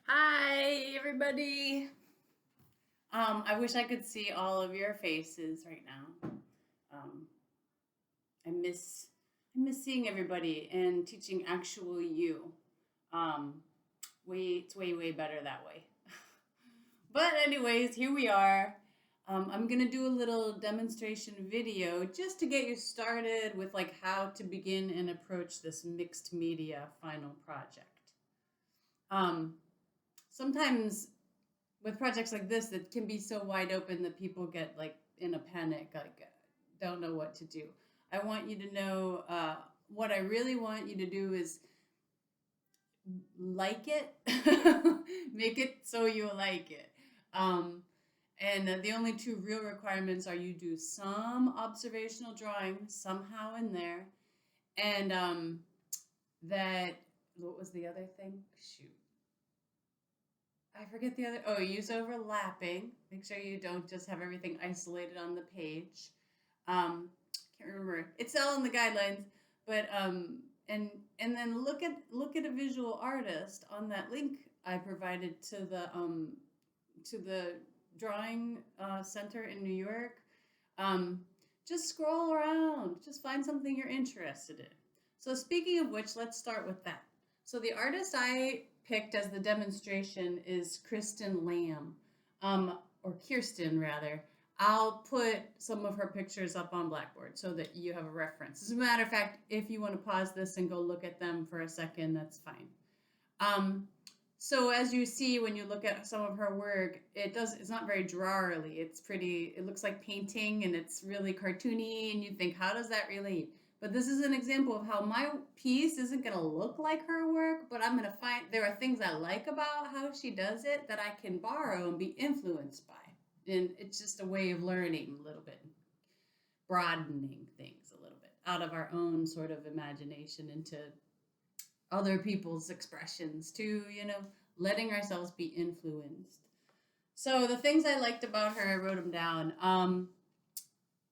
Hi, everybody. I wish I could see all of your faces right now. Um, I miss I miss seeing everybody and teaching actual you. Um, it's way better that way. But anyways, here we are. I'm gonna do a little demonstration video just to get you started with like how to begin and approach this mixed media final project. Um, Sometimes with projects like this that can be so wide open that people get like in a panic, like don't know what to do. I want you to know what I really want you to do is like it, make it so you like it. Um, and the only two real requirements are you do some observational drawing somehow in there, and that what was the other thing? Shoot, I forget the other. Oh, use overlapping. Make sure you don't just have everything isolated on the page. Can't remember. It's all in the guidelines, but and then look at a visual artist on that link I provided to the drawing center in New York. Um, just scroll around. Just find something you're interested in. So speaking of which, let's start with that. So the artist I picked as the demonstration is Kristen Lamb, or Kirsten rather. I'll put some of her pictures up on Blackboard so that you have a reference. As a matter of fact, if you want to pause this and go look at them for a second, that's fine. Um, so as you see when you look at some of her work, it's not very drawerly. It's pretty, it looks like painting and it's really cartoony and you think, how does that relate? But this is an example of how my piece isn't going to look like her work, but I'm going to find there are things I like about how she does it that I can borrow and be influenced by. And it's just a way of learning a little bit, broadening things a little bit out of our own sort of imagination into other people's expressions to, letting ourselves be influenced. So the things I liked about her, I wrote them down.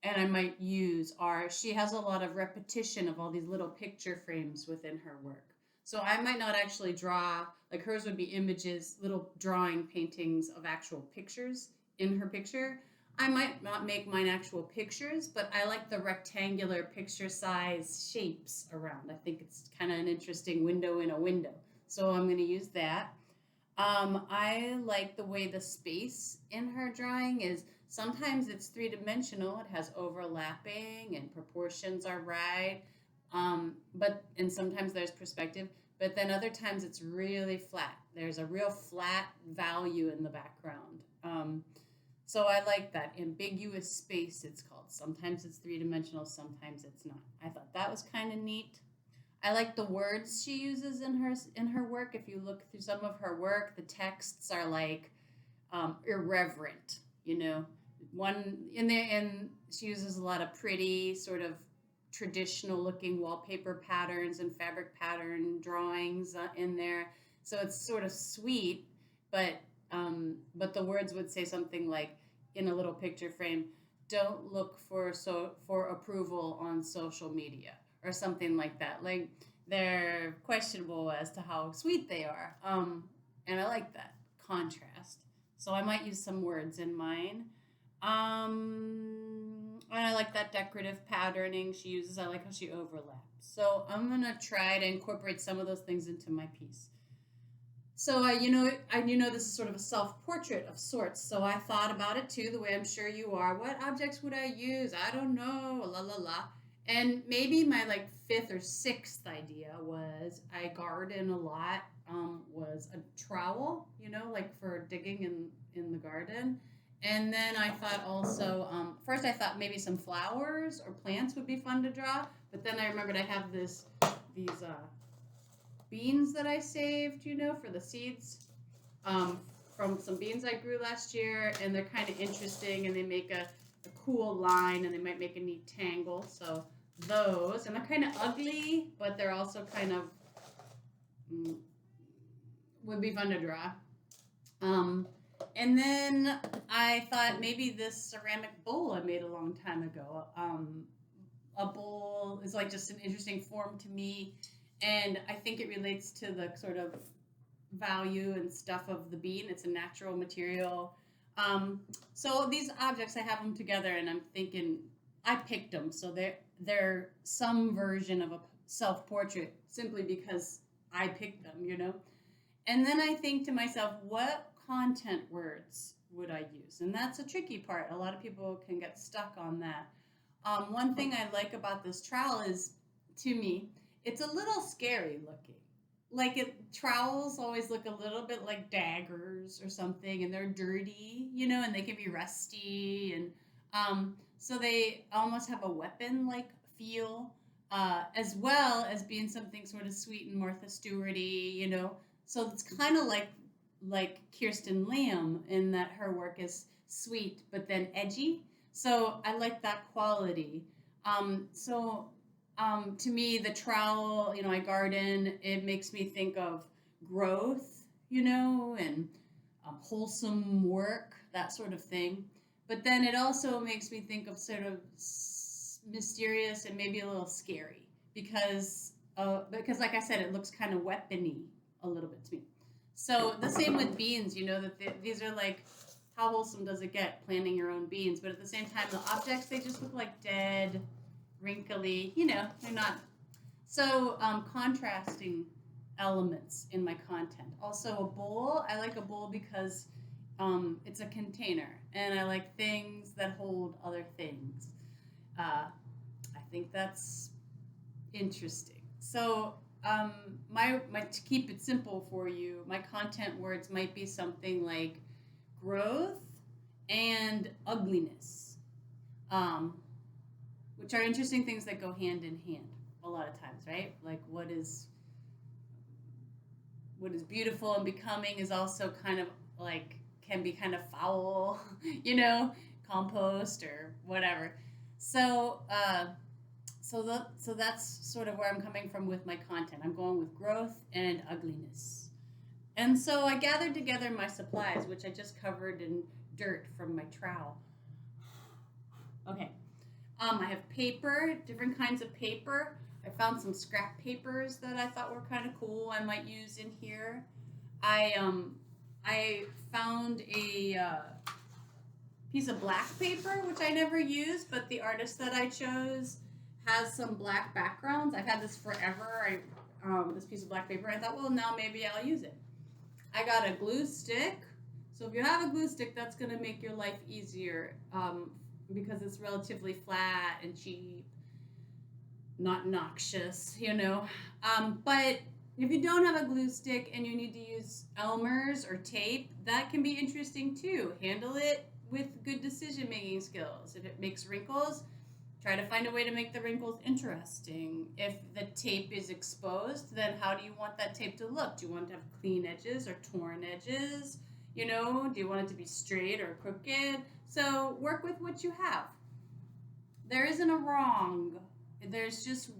And I might use are she has a lot of repetition of all these little picture frames within her work. So I might not actually draw, like hers would be images, little drawing paintings of actual pictures in her picture. I might not make mine actual pictures, but I like the rectangular picture size shapes around. I think it's kind of an interesting window in a window. So I'm going to use that. I like the way the space in her drawing is sometimes it's three dimensional, it has overlapping and proportions are right. But and sometimes there's perspective, but then other times it's really flat. There's a real flat value in the background. So I like that ambiguous space, it's called. Sometimes it's three dimensional, sometimes it's not. I thought that was kind of neat. I like the words she uses in her work. If you look through some of her work, the texts are like irreverent. You know, one in there, and she uses a lot of pretty sort of traditional looking wallpaper patterns and fabric pattern drawings in there. So it's sort of sweet, but the words would say something like in a little picture frame, "Don't look for approval on social media," or something like that. Like they're questionable as to how sweet they are. And I like that contrast. So I might use some words in mine. And I like that decorative patterning she uses. I like how she overlaps. So I'm gonna try to incorporate some of those things into my piece. So this is sort of a self-portrait of sorts. So I thought about it too, the way I'm sure you are. What objects would I use? I don't know. La la la. And maybe my like fifth or sixth idea was I garden a lot. Was a trowel, like for digging in the garden. And then I thought also, first I thought maybe some flowers or plants would be fun to draw. But then I remembered I have these beans that I saved, for the seeds from some beans I grew last year, and they're kind of interesting, and they make a cool line, and they might make a neat tangle. So those, and they're kind of ugly, but they're also kind of mm, would be fun to draw. Um, and then I thought maybe this ceramic bowl I made a long time ago. A bowl is like just an interesting form to me, and I think it relates to the sort of value and stuff of the bean. It's a natural material. Um, so these objects, I have them together, and I'm thinking I picked them, so they're some version of a self portrait simply because I picked them, you know. And then I think to myself, what content words would I use? And that's a tricky part. A lot of people can get stuck on that. One thing I like about this trowel is, to me, it's a little scary looking. Like trowels always look a little bit like daggers or something, and they're dirty, you know, and they can be rusty, and so they almost have a weapon-like feel, as well as being something sort of sweet and Martha Stewarty, you know. So it's kind of like Kirsten Lamb in that her work is sweet but then edgy. So I like that quality. To me, the trowel, you know, I garden. It makes me think of growth, you know, and wholesome work, that sort of thing. But then it also makes me think of sort of mysterious and maybe a little scary because like I said, it looks kind of weapony a little bit to me. So the same with beans, you know, that these are like, how wholesome does it get planting your own beans? But at the same time, the objects, they just look like dead, wrinkly, you know, they're not. So contrasting elements in my content. Also a bowl, I like a bowl because it's a container, and I like things that hold other things. I think that's interesting. So, my to keep it simple for you, my content words might be something like growth and ugliness, um, which are interesting things that go hand in hand a lot of times, right? Like what is beautiful and becoming is also kind of like can be kind of foul, you know, compost or whatever. So, so that's sort of where I'm coming from with my content. I'm going with growth and ugliness. And so I gathered together my supplies, which I just covered in dirt from my trowel. Okay. I have paper, different kinds of paper. I found some scrap papers that I thought were kind of cool. I might use in here. I found a piece of black paper, which I never used, but the artist that I chose has some black backgrounds. I've had this forever. This piece of black paper. I thought, well, now maybe I'll use it. I got a glue stick. So if you have a glue stick, that's going to make your life easier because it's relatively flat and cheap, not noxious, you know. But if you don't have a glue stick and you need to use Elmer's or tape, that can be interesting too. Handle it with good decision making skills. If it makes wrinkles, try to find a way to make the wrinkles interesting. If the tape is exposed, then how do you want that tape to look? Do you want to have clean edges or torn edges? You know, do you want it to be straight or crooked? So work with what you have. There isn't a wrong, there's just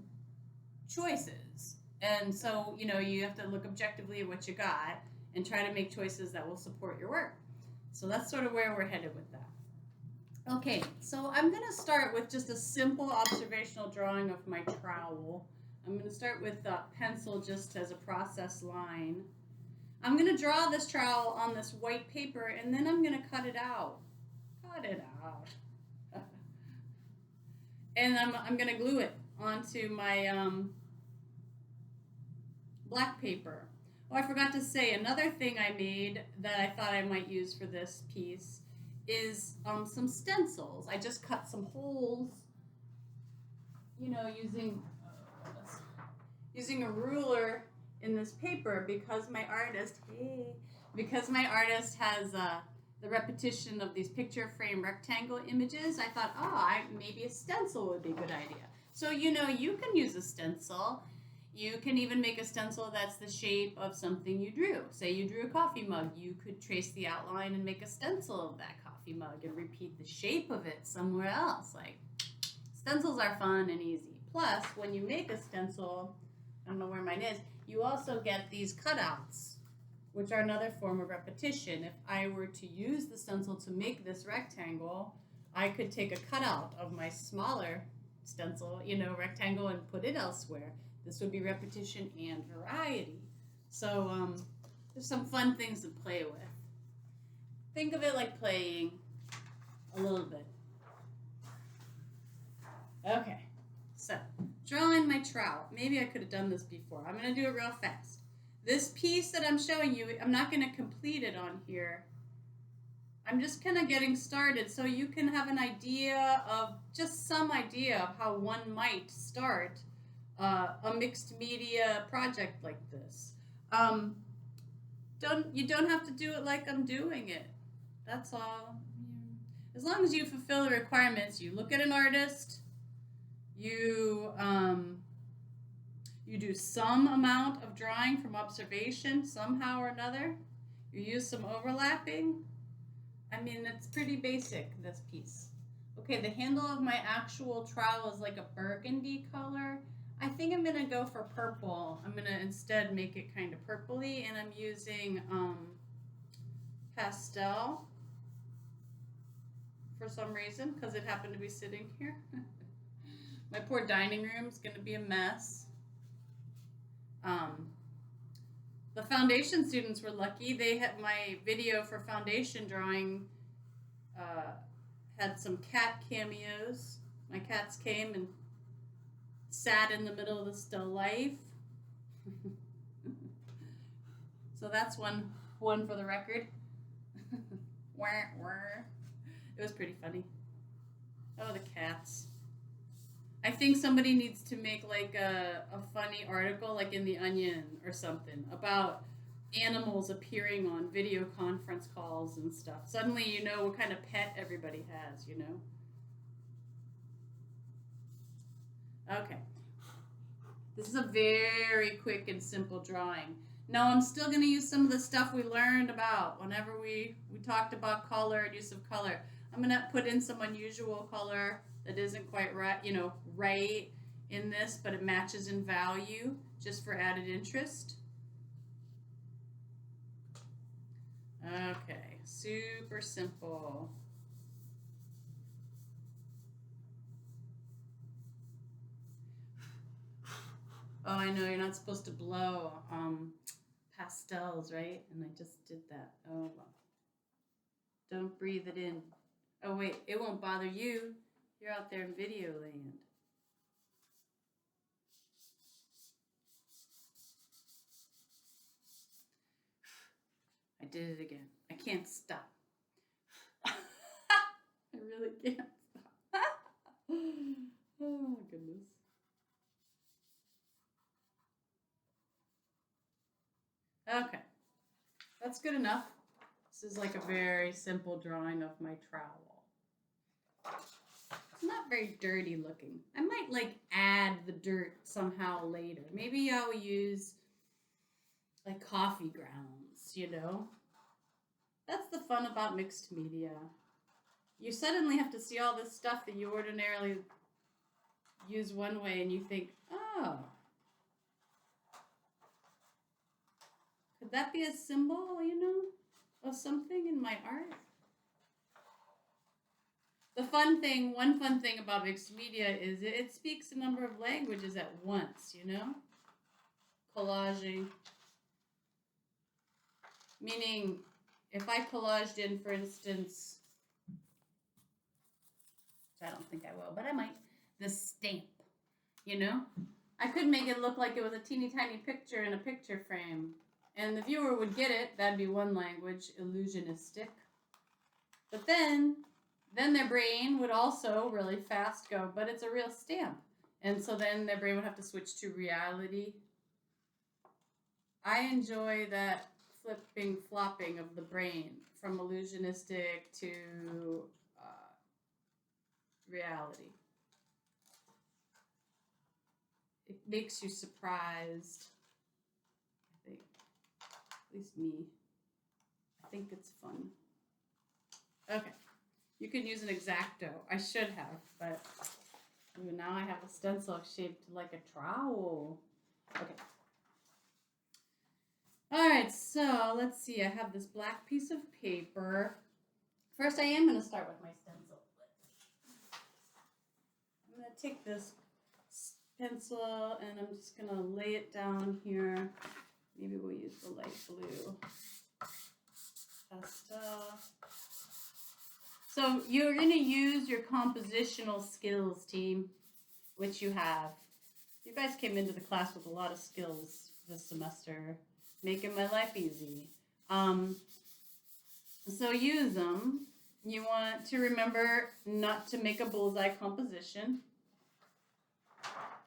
choices. And so, you know, you have to look objectively at what you got and try to make choices that will support your work. So that's sort of where we're headed with that. Okay, so I'm going to start with just a simple observational drawing of my trowel. I'm going to start with a pencil just as a process line. I'm going to draw this trowel on this white paper, and then I'm going to cut it out. Cut it out. And I'm going to glue it onto my black paper. Oh, I forgot to say, another thing I made that I thought I might use for this piece is some stencils. I just cut some holes, you know, using a ruler in this paper because my artist, has the repetition of these picture frame rectangle images. I thought, maybe a stencil would be a good idea. So, you know, you can use a stencil. You can even make a stencil that's the shape of something you drew. Say you drew a coffee mug. You could trace the outline and make a stencil of that coffee mug and repeat the shape of it somewhere else. Like, stencils are fun and easy. Plus, when you make a stencil, I don't know where mine is, you also get these cutouts, which are another form of repetition. If I were to use the stencil to make this rectangle, I could take a cutout of my smaller stencil, you know, rectangle, and put it elsewhere. This would be repetition and variety. So There's some fun things to play with. Think of it like playing a little bit. Okay, so drawing my trowel. Maybe I could have done this before. I'm going to do it real fast. This piece that I'm showing you, I'm not going to complete it on here. I'm just kind of getting started so you can have an idea of, just some idea of how one might start a mixed media project like this. You don't have to do it like I'm doing it. That's all. As long as you fulfill the requirements, you look at an artist, you do some amount of drawing from observation somehow or another. You use some overlapping. I mean, it's pretty basic, this piece. Okay, the handle of my actual trowel is like a burgundy color. I think I'm going to go for purple. I'm going to instead make it kind of purpley, and I'm using pastel for some reason, because it happened to be sitting here. My poor dining room is going to be a mess. The foundation students were lucky. They had my video for foundation drawing had some cat cameos. My cats came and sat in the middle of the still life. So that's one for the record. It was pretty funny. Oh, the cats. I think somebody needs to make like a funny article, like in The Onion or something, about animals appearing on video conference calls and stuff. Suddenly you know what kind of pet everybody has, you know? Okay. This is a very quick and simple drawing. Now I'm still going to use some of the stuff we learned about whenever we talked about color and use of color. I'm going to put in some unusual color that isn't quite right, right in this, but it matches in value just for added interest. Okay, super simple. Oh, I know you're not supposed to blow pastels, right? And I just did that. Oh, well. Don't breathe it in. Oh, wait, it won't bother you. You're out there in video land. I did it again. I can't stop. I really can't stop. Oh, my goodness. Okay, that's good enough. This is like a very simple drawing of my trowel. It's not very dirty looking. I might like add the dirt somehow later. Maybe I'll use like coffee grounds, you know? That's the fun about mixed media. You suddenly have to see all this stuff that you ordinarily use one way and you think, oh, could that be a symbol, of something in my art? One fun thing about mixed media is it speaks a number of languages at once, Collaging. Meaning, if I collaged in, for instance, which I don't think I will, but I might, the stamp, I could make it look like it was a teeny tiny picture in a picture frame. And the viewer would get it. That'd be one language, illusionistic. But then their brain would also really fast go, but it's a real stamp. And so then their brain would have to switch to reality. I enjoy that flopping of the brain from illusionistic to reality. It makes you surprised. I think. At least me. I think it's fun. Okay. You can use an X-Acto. I should have, but now I have a stencil shaped like a trowel. Okay. All right, so let's see. I have this black piece of paper. First, I am going to start with my stencil. I'm going to take this pencil and I'm just going to lay it down here. Maybe we'll use the light blue. pastel. So you're going to use your compositional skills, team, which you have. You guys came into the class with a lot of skills this semester, making my life easy. So use them. You want to remember not to make a bullseye composition.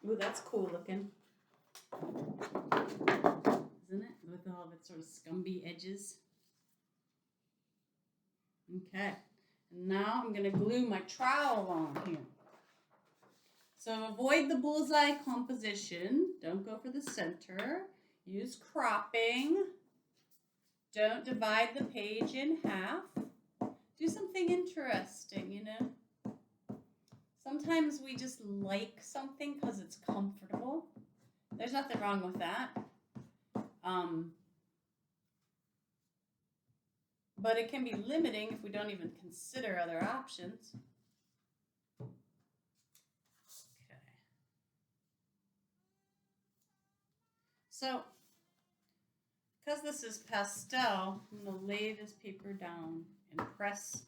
Ooh, that's cool looking. Isn't it? With all of its sort of scumby edges. Okay. And now I'm going to glue my trowel on here. So avoid the bullseye composition. Don't go for the center. Use cropping. Don't divide the page in half. Do something interesting, you know. Sometimes we just like something because it's comfortable. There's nothing wrong with that. But it can be limiting if we don't even consider other options. Okay. So, because this is pastel, I'm going to lay this paper down and press.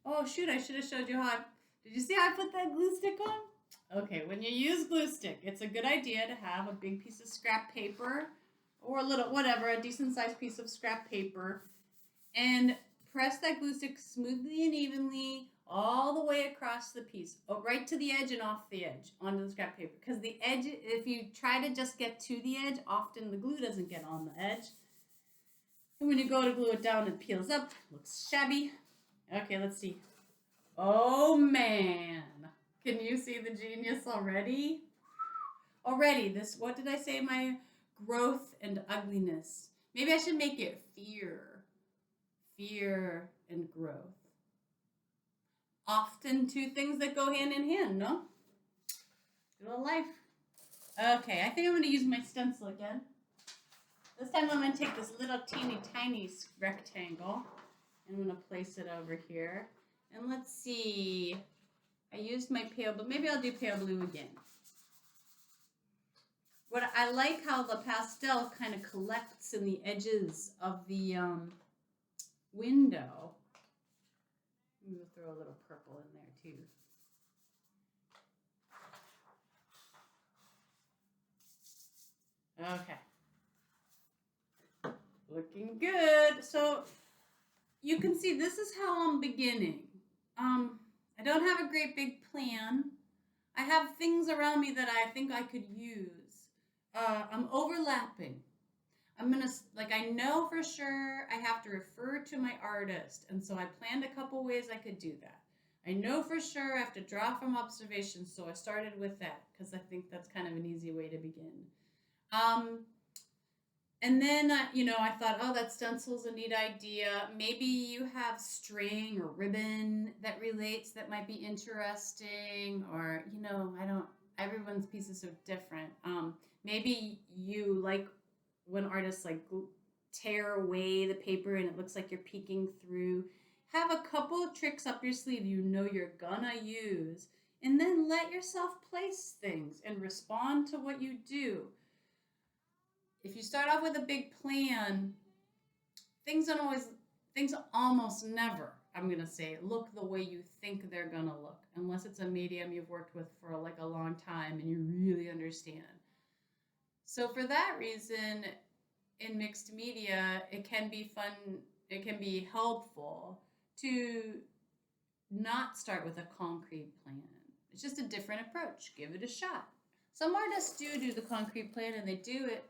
Oh, shoot, I should have showed you how did you see how I put that glue stick on? Okay, when you use glue stick, it's a good idea to have a big piece of scrap paper or a little, whatever, a decent sized piece of scrap paper, and press that glue stick smoothly and evenly all the way across the piece, right to the edge and off the edge onto the scrap paper. Because the edge, if you try to just get to the edge, often the glue doesn't get on the edge. And when you go to glue it down, it peels up, looks shabby. Okay, let's see. Oh man, can you see the genius already? Already, this, what did I say? My growth and ugliness. Maybe I should make it fear. Fear and growth. Often two things that go hand in hand, no? Little life. Okay, I think I'm going to use my stencil again. This time I'm going to take this little teeny tiny rectangle and I'm going to place it over here. And let's see. I used my pale blue. Maybe I'll do pale blue again. What I like how the pastel kind of collects in the edges of the window. I'm going to throw a little purple in there too. Okay. Looking good. So you can see this is how I'm beginning. I don't have a great big plan. I have things around me that I think I could use. I'm overlapping. I'm going to, like, I know for sure I have to refer to my artist. And so I planned a couple ways I could do that. I know for sure I have to draw from observation. So I started with that because I think that's kind of an easy way to begin. And then, I thought, oh, that stencil's a neat idea. Maybe you have string or ribbon that relates that might be interesting. Or, everyone's pieces are different. Maybe you like when artists like tear away the paper and it looks like you're peeking through. Have a couple of tricks up your sleeve you're gonna use. And then let yourself place things and respond to what you do. If you start off with a big plan, things almost never, I'm going to say, look the way you think they're going to look, unless it's a medium you've worked with for like a long time and you really understand. So for that reason, in mixed media, it can be fun, it can be helpful to not start with a concrete plan. It's just a different approach. Give it a shot. Some artists do the concrete plan and they do it,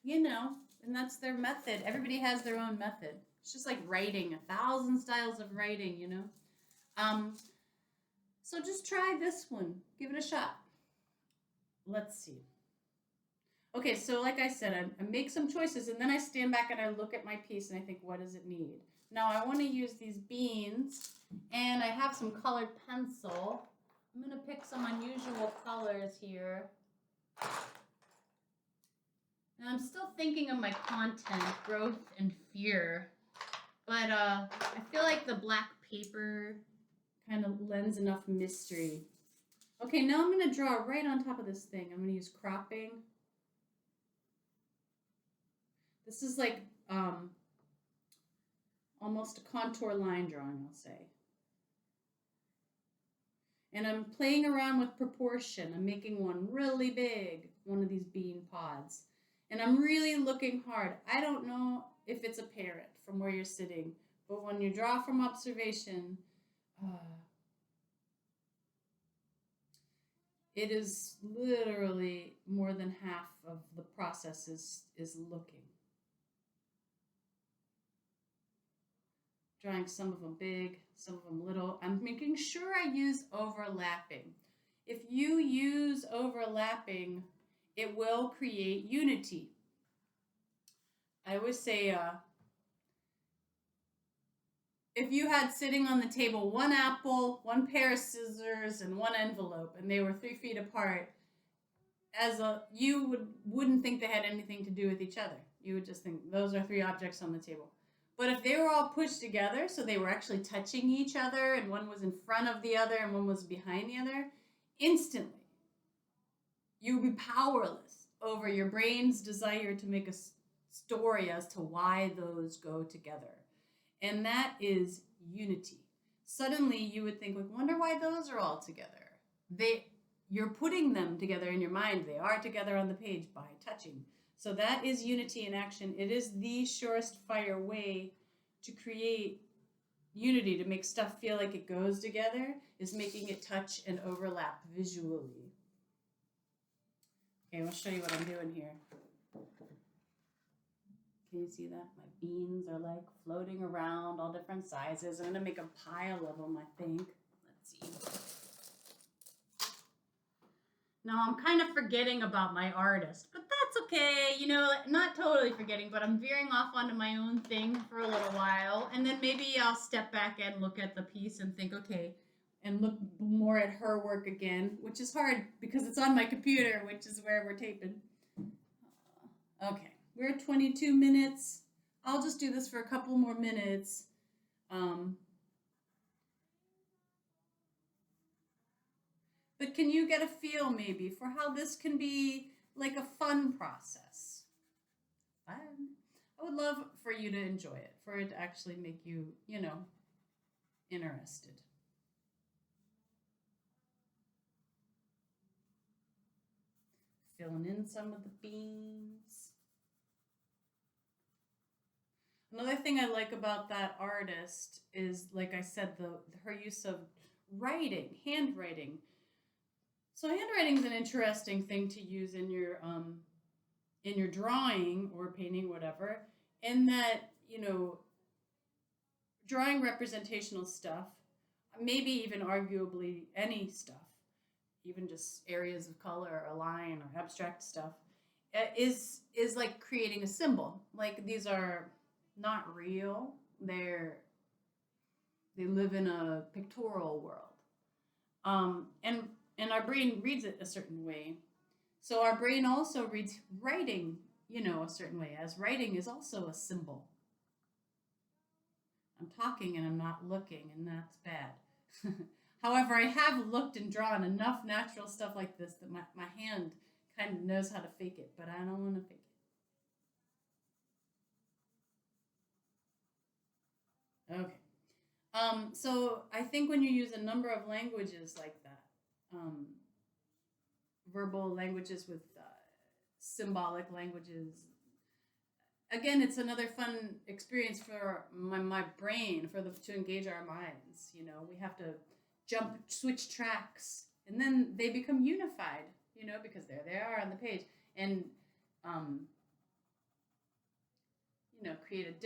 and that's their method. Everybody has their own method. It's just like writing, 1,000 styles of writing, So just try this one. Give it a shot. Let's see. Okay, so like I said, I make some choices and then I stand back and I look at my piece and I think, what does it need? Now I want to use these beans and I have some colored pencil. I'm going to pick some unusual colors here. And I'm still thinking of my content, growth and fear. But I feel like the black paper kind of lends enough mystery. Okay, now I'm going to draw right on top of this thing. I'm going to use cropping. This is like almost a contour line drawing, I'll say. And I'm playing around with proportion. I'm making one really big, one of these bean pods. And I'm really looking hard. I don't know if it's a parrot from where you're sitting, but when you draw from observation, uh, it is literally more than half of the process is looking. Drawing some of them big, some of them little. I'm making sure I use overlapping. If you use overlapping, it will create unity. I always say, if you had sitting on the table one apple, one pair of scissors, and one envelope, and they were 3 feet apart, you wouldn't think they had anything to do with each other. You would just think those are 3 objects on the table. But if they were all pushed together, so they were actually touching each other, and one was in front of the other and one was behind the other, instantly you would be powerless over your brain's desire to make a story as to why those go together. And that is unity. Suddenly you would think, like, wonder why those are all together. You're putting them together in your mind. They are together on the page by touching. So that is unity in action. It is the surest fire way to create unity, to make stuff feel like it goes together, is making it touch and overlap visually. Okay, I'll show you what I'm doing here. Can you see that? My beans are like floating around, all different sizes. I'm gonna make a pile of them, I think. Let's see. Now I'm kind of forgetting about my artist, but that's okay. You know, not totally forgetting, but I'm veering off onto my own thing for a little while. And then maybe I'll step back and look at the piece and think, okay, and look more at her work again, which is hard because it's on my computer, which is where we're taping. Okay, we're at 22 minutes. I'll just do this for a couple more minutes. But can you get a feel maybe for how this can be like a fun process? Fun. I would love for you to enjoy it, for it to actually make you, interested. Filling in some of the beans. Another thing I like about that artist is, like I said, her use of writing, handwriting. So handwriting is an interesting thing to use in your drawing or painting, whatever, in that, drawing representational stuff, maybe even arguably any stuff, even just areas of color or line or abstract stuff, is like creating a symbol. Like, these are not real. They live in a pictorial world. And our brain reads it a certain way. So our brain also reads writing, a certain way, as writing is also a symbol. I'm talking and I'm not looking, and that's bad. However, I have looked and drawn enough natural stuff like this that my hand kind of knows how to fake it, but I don't want to fake it. Okay. So I think when you use a number of languages like that, verbal languages with symbolic languages, again, it's another fun experience for my brain, to engage our minds. We have to switch tracks, and then they become unified, because there they are on the page, and create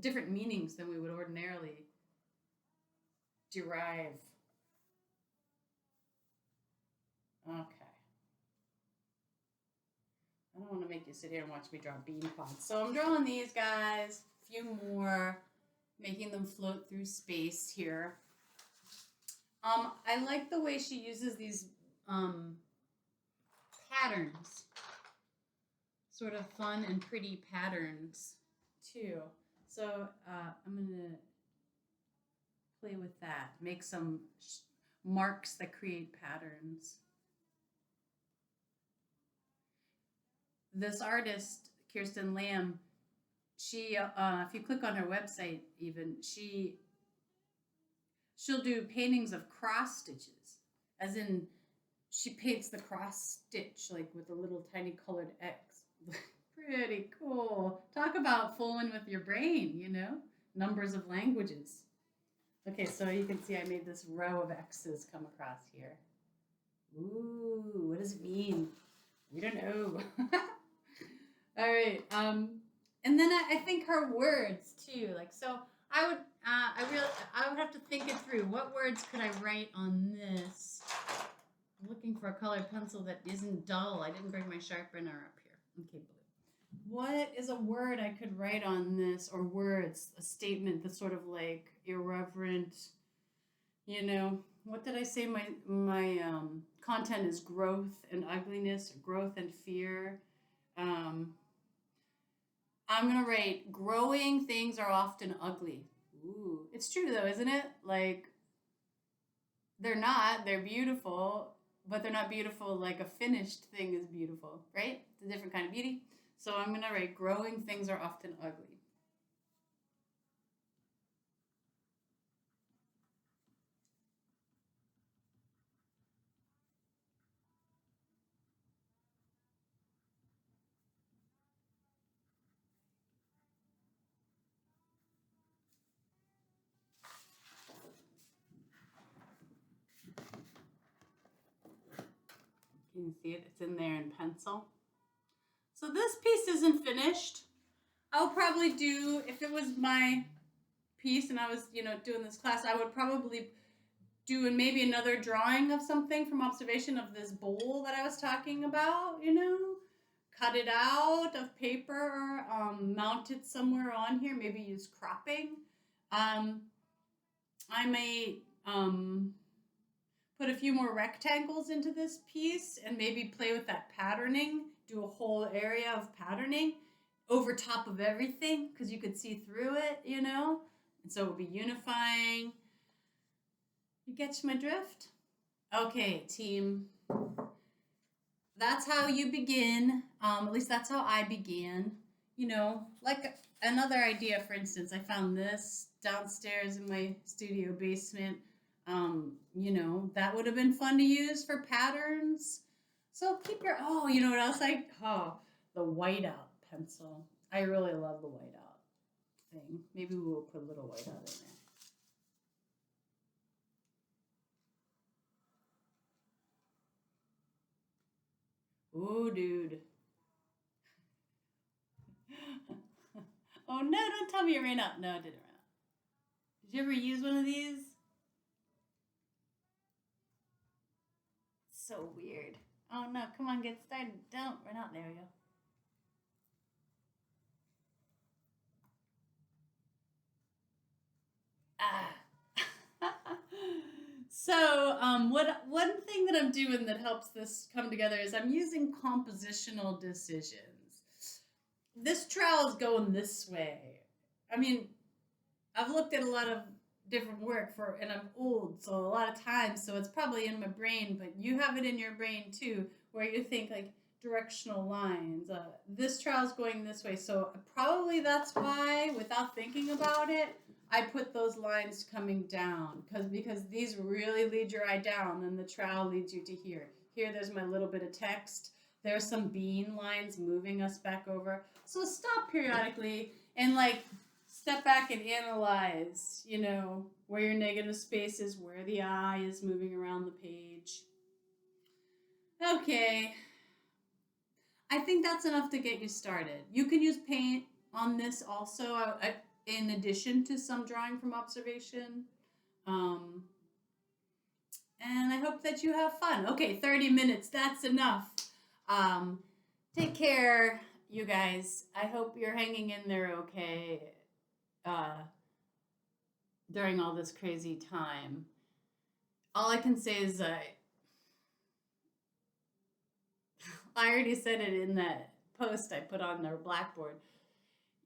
different meanings than we would ordinarily derive. Okay. I don't want to make you sit here and watch me draw bean pods. So I'm drawing these guys, a few more, making them float through space here. I like the way she uses these patterns, sort of fun and pretty patterns too. So I'm going to play with that, make some marks that create patterns. This artist, Kirsten Lamb, She, if you click on her website, even she'll do paintings of cross stitches, as in she paints the cross stitch like with a little tiny colored X. Pretty cool. Talk about fooling with your brain, you know? Numbers of languages. Okay, so you can see I made this row of X's come across here. Ooh, what does it mean? We don't know. All right. And then I think her words too. Like so, I would have to think it through. What words could I write on this? I'm looking for a colored pencil that isn't dull. I didn't bring my sharpener up here. Okay, blue. What is a word I could write on this, or words, a statement that's sort of like irreverent, you know? What did I say? My content is growth and ugliness, growth and fear. Um, I'm gonna write growing things are often ugly. Ooh, it's true though, isn't it? Like they're not. They're beautiful, but they're not beautiful like a finished thing is beautiful, right? It's a different kind of beauty. So I'm gonna write growing things are often ugly. Can you see it? It's in there in pencil. So this piece isn't finished. I'll probably do, if it was my piece and I was, doing this class, I would probably do maybe another drawing of something from observation of this bowl that I was talking about, cut it out of paper, mount it somewhere on here, maybe use cropping. Um, I may put a few more rectangles into this piece and maybe play with that patterning, do a whole area of patterning over top of everything because you could see through it, and so it would be unifying. You get my drift? Okay, team. That's how you begin. At least that's how I began. Like another idea, for instance, I found this downstairs in my studio basement. That would have been fun to use for patterns. So keep your, you know what else the whiteout pencil. I really love the whiteout thing. Maybe we'll put a little whiteout in there. Ooh, dude. Oh no, don't tell me it ran out. No, it didn't run out. Did you ever use one of these? So weird. Oh no, come on, get started. Don't run out. There we go. Ah. So, what one thing that I'm doing that helps this come together is I'm using compositional decisions. This trowel is going this way. I mean, I've looked at a lot of different work and I'm old, so a lot of times, so it's probably in my brain, but you have it in your brain too, where you think like directional lines. This trowel's going this way, so probably that's why, without thinking about it, I put those lines coming down because these really lead your eye down, and the trowel leads you to here. Here, there's my little bit of text. There's some bean lines moving us back over. So stop periodically and step back and analyze, where your negative space is, where the eye is moving around the page. Okay. I think that's enough to get you started. You can use paint on this also, in addition to some drawing from observation. And I hope that you have fun. Okay, 30 minutes, that's enough. Take care, you guys. I hope you're hanging in there okay during all this crazy time. All I can say is I already said it in that post I put on their Blackboard.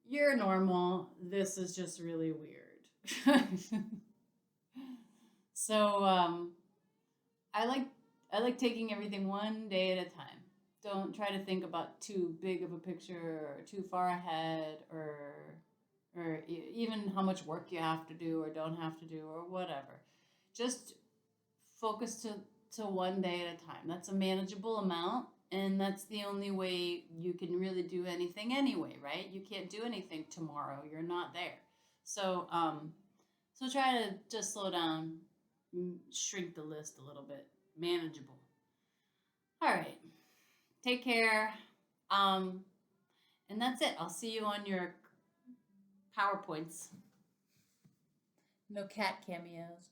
You're normal. This is just really weird. So I like taking everything one day at a time. Don't try to think about too big of a picture or too far ahead, or even how much work you have to do or don't have to do or whatever. Just focus to one day at a time. That's a manageable amount, and that's the only way you can really do anything anyway, right? You can't do anything tomorrow. You're not there. So so try to just slow down, shrink the list a little bit, manageable. All right. Take care. Um and that's it. I'll see you on your PowerPoints. No cat cameos.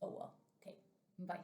Oh well. Okay. Bye.